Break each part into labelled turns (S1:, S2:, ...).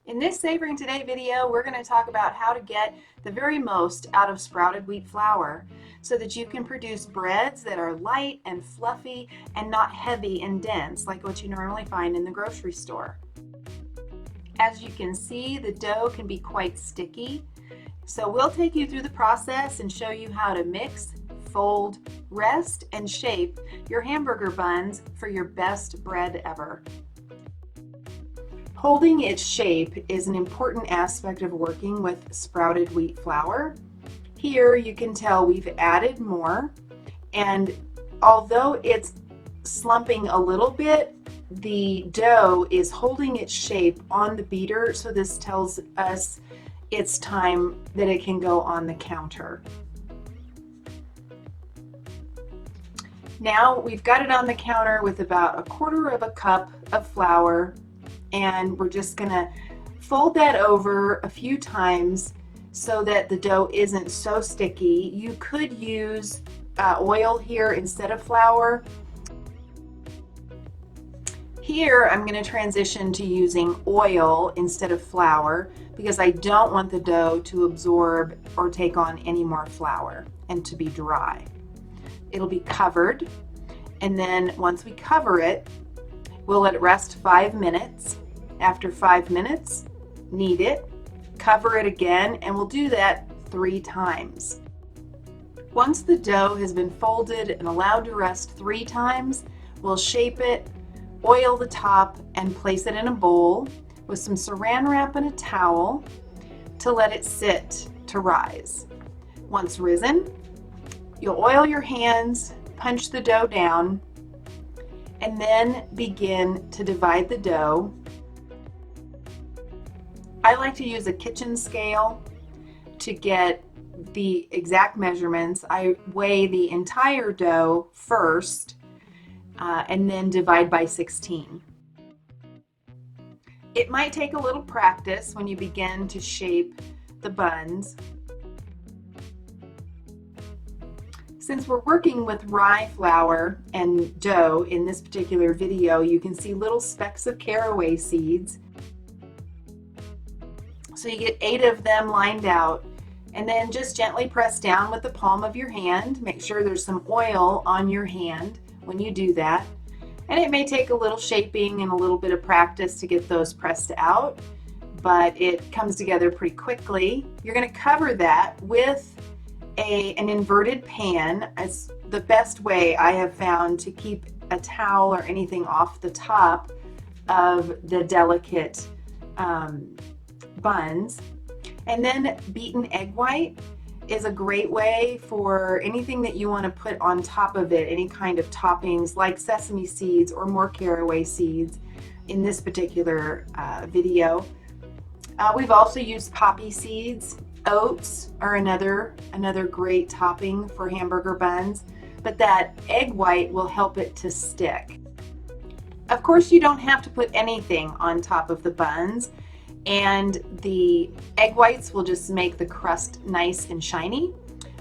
S1: In this Savoring Today video, we're going to talk about how to get the very most out of sprouted wheat flour so that you can produce breads that are light and fluffy and not heavy and dense like what you normally find in the grocery store. As you can see, the dough can be quite sticky, so we'll take you through the process and show you how to mix, fold, rest, and shape your hamburger buns for your best bread ever. Holding its shape is an important aspect of working with sprouted wheat flour. Here you can tell we've added more, and although it's slumping a little bit, the dough is holding its shape on the beater, so this tells us it's time that it can go on the counter. Now we've got it on the counter with about 1/4 cup of flour, and we're just gonna fold that over a few times so that the dough isn't so sticky. You could use oil here instead of flour. Here I'm going to transition to using oil instead of flour because I don't want the dough to absorb or take on any more flour and to be dry. It'll be covered, and then once we cover it, we'll let it rest 5 minutes. After 5 minutes, knead it, cover it again, and we'll do that 3 times. Once the dough has been folded and allowed to rest 3 times, we'll shape it, oil the top, and place it in a bowl with some saran wrap and a towel to let it sit to rise. Once risen, you'll oil your hands, punch the dough down, and then begin to divide the dough. I like to use a kitchen scale to get the exact measurements. I weigh the entire dough first and then divide by 16. It might take a little practice when you begin to shape the buns. Since we're working with rye flour and dough in this particular video, you can see little specks of caraway seeds. So you get 8 of them lined out, and then just gently press down with the palm of your hand. Make sure there's some oil on your hand when you do that. And it may take a little shaping and a little bit of practice to get those pressed out, but it comes together pretty quickly. You're going to cover that with an inverted pan. As the best way I have found to keep a towel or anything off the top of the delicate buns. And then beaten egg white is a great way for anything that you want to put on top of it, any kind of toppings like sesame seeds or more caraway seeds in this particular video. We've also used poppy seeds. Oats are another great topping for hamburger buns, but that egg white will help it to stick. Of course, you don't have to put anything on top of the buns, and the egg whites will just make the crust nice and shiny.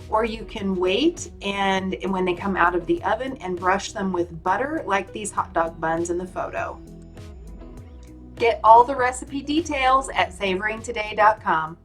S1: Or you can wait and when they come out of the oven and brush them with butter like these hot dog buns in the photo. Get all the recipe details at savoringtoday.com.